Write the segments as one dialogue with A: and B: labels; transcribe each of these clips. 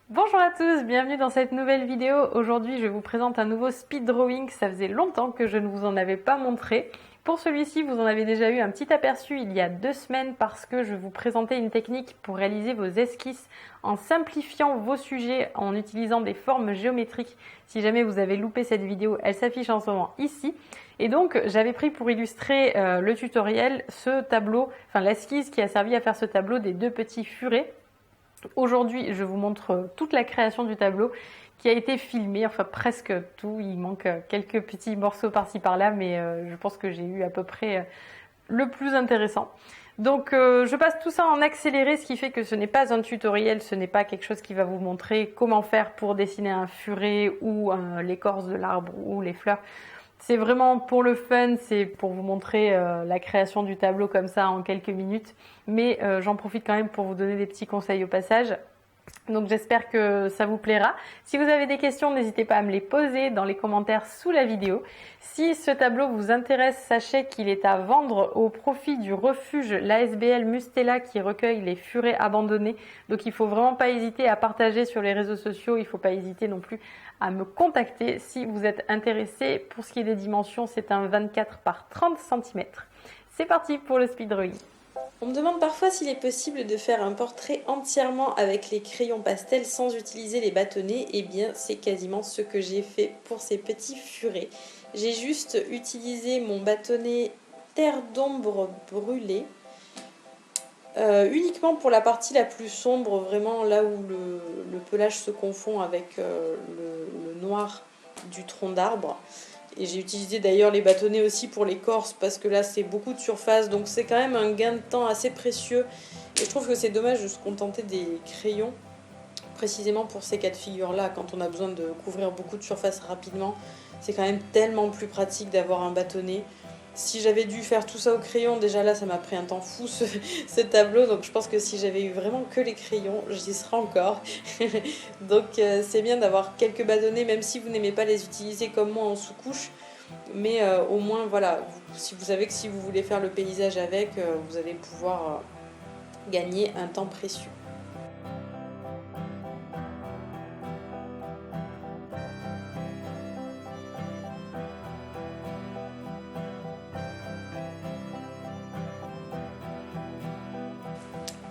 A: Bonjour à tous, bienvenue dans cette nouvelle vidéo. Aujourd'hui, je vous présente un nouveau speed drawing. Ça faisait longtemps que je ne vous en avais pas montré. Pour celui-ci, vous en avez déjà eu un petit aperçu il y a 2 semaines parce que je vous présentais une technique pour réaliser vos esquisses en simplifiant vos sujets en utilisant des formes géométriques. Si jamais vous avez loupé cette vidéo, elle s'affiche en ce moment ici. Et donc, j'avais pris pour illustrer le tutoriel ce tableau, enfin l'esquisse qui a servi à faire ce tableau des 2 petits furets. Aujourd'hui, je vous montre toute la création du tableau qui a été filmé, enfin presque tout. Il manque quelques petits morceaux par-ci par-là, mais je pense que j'ai eu à peu près le plus intéressant. Donc je passe tout ça en accéléré, ce qui fait que ce n'est pas un tutoriel, ce n'est pas quelque chose qui va vous montrer comment faire pour dessiner un furet ou l'écorce de l'arbre ou les fleurs. C'est vraiment pour le fun, c'est pour vous montrer la création du tableau comme ça en quelques minutes. Mais j'en profite quand même pour vous donner des petits conseils au passage. Donc j'espère que ça vous plaira. Si vous avez des questions, n'hésitez pas à me les poser dans les commentaires sous la vidéo. Si ce tableau vous intéresse, sachez qu'il est à vendre au profit du refuge l'ASBL Mustela qui recueille les furets abandonnés. Donc il ne faut vraiment pas hésiter à partager sur les réseaux sociaux. Il ne faut pas hésiter non plus à me contacter si vous êtes intéressé. Pour ce qui est des dimensions, c'est un 24 par 30 cm. C'est parti pour le speed drawing.
B: On me demande parfois s'il est possible de faire un portrait entièrement avec les crayons pastels sans utiliser les bâtonnets. Eh bien, c'est quasiment ce que j'ai fait pour ces petits furets. J'ai juste utilisé mon bâtonnet terre d'ombre brûlée, uniquement pour la partie la plus sombre, vraiment là où le pelage se confond avec le noir du tronc d'arbre. Et j'ai utilisé d'ailleurs les bâtonnets aussi pour l'écorce parce que là c'est beaucoup de surface, donc c'est quand même un gain de temps assez précieux. Et je trouve que c'est dommage de se contenter des crayons précisément pour ces cas de figure là, quand on a besoin de couvrir beaucoup de surface rapidement. C'est quand même tellement plus pratique d'avoir un bâtonnet. Si j'avais dû faire tout ça au crayon, déjà là ça m'a pris un temps fou ce tableau, donc je pense que si j'avais eu vraiment que les crayons, j'y serais encore. Donc c'est bien d'avoir quelques bâtonnets, même si vous n'aimez pas les utiliser comme moi en sous-couche, mais au moins voilà, si vous savez que si vous voulez faire le paysage avec, vous allez pouvoir gagner un temps précieux.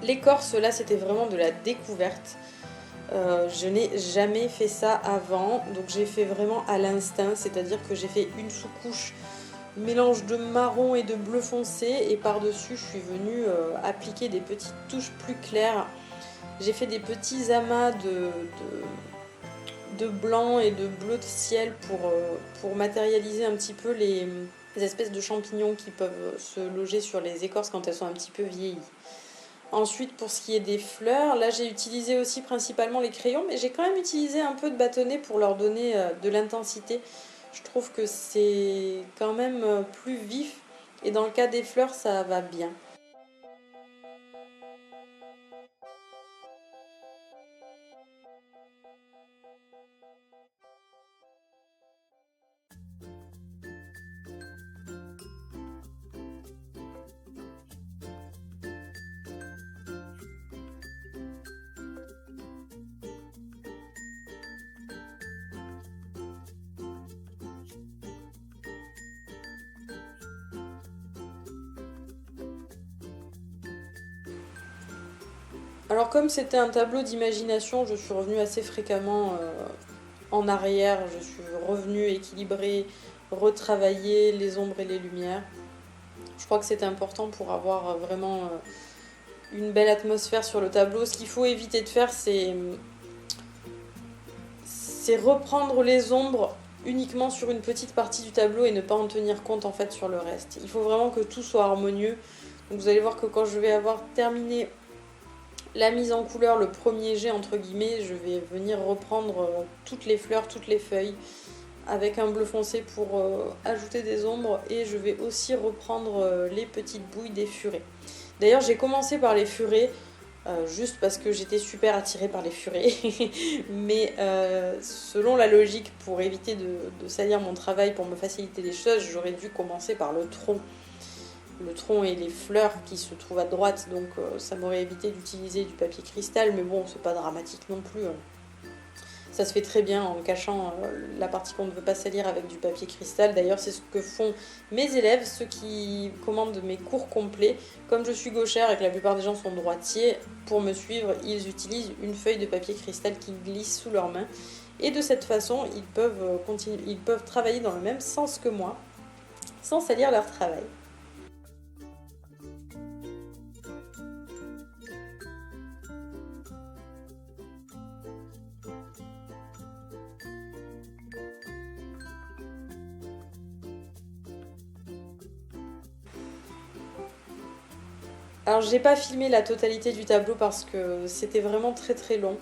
B: L'écorce, là, c'était vraiment de la découverte. Je n'ai jamais fait ça avant, donc j'ai fait vraiment à l'instinct, c'est-à-dire que j'ai fait une sous-couche mélange de marron et de bleu foncé, et par-dessus, je suis venue appliquer des petites touches plus claires. J'ai fait des petits amas de blanc et de bleu de ciel pour matérialiser un petit peu les espèces de champignons qui peuvent se loger sur les écorces quand elles sont un petit peu vieillies. Ensuite, pour ce qui est des fleurs, là j'ai utilisé aussi principalement les crayons, mais j'ai quand même utilisé un peu de bâtonnet pour leur donner de l'intensité. Je trouve que c'est quand même plus vif, et dans le cas des fleurs, ça va bien. Alors comme c'était un tableau d'imagination, je suis revenue assez fréquemment en arrière, je suis revenue équilibrer, retravailler les ombres et les lumières. Je crois que c'était important pour avoir vraiment une belle atmosphère sur le tableau. Ce qu'il faut éviter de faire, c'est reprendre les ombres uniquement sur une petite partie du tableau et ne pas en tenir compte en fait sur le reste. Il faut vraiment que tout soit harmonieux. Donc vous allez voir que quand je vais avoir terminé la mise en couleur, le premier jet entre guillemets, je vais venir reprendre toutes les fleurs, toutes les feuilles avec un bleu foncé pour ajouter des ombres, et je vais aussi reprendre les petites bouilles des furets. D'ailleurs j'ai commencé par les furets juste parce que j'étais super attirée par les furets mais selon la logique, pour éviter de salir mon travail, pour me faciliter les choses, j'aurais dû commencer par le tronc et les fleurs qui se trouvent à droite, donc ça m'aurait évité d'utiliser du papier cristal, mais bon, c'est pas dramatique non plus. Ça se fait très bien en cachant la partie qu'on ne veut pas salir avec du papier cristal. D'ailleurs, c'est ce que font mes élèves, ceux qui commandent mes cours complets. Comme je suis gauchère et que la plupart des gens sont droitiers, pour me suivre, ils utilisent une feuille de papier cristal qui glisse sous leurs mains. Et de cette façon, ils peuvent travailler dans le même sens que moi, sans salir leur travail. Alors j'ai pas filmé la totalité du tableau parce que c'était vraiment très très long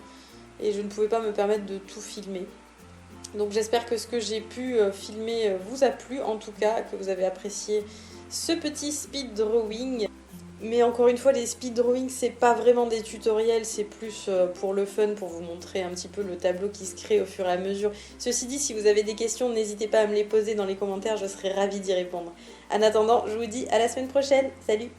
B: et je ne pouvais pas me permettre de tout filmer. Donc j'espère que ce que j'ai pu filmer vous a plu, en tout cas, que vous avez apprécié ce petit speed drawing. Mais encore une fois, les speed drawings, c'est pas vraiment des tutoriels, c'est plus pour le fun, pour vous montrer un petit peu le tableau qui se crée au fur et à mesure. Ceci dit, si vous avez des questions, n'hésitez pas à me les poser dans les commentaires, je serai ravie d'y répondre. En attendant, je vous dis à la semaine prochaine, salut!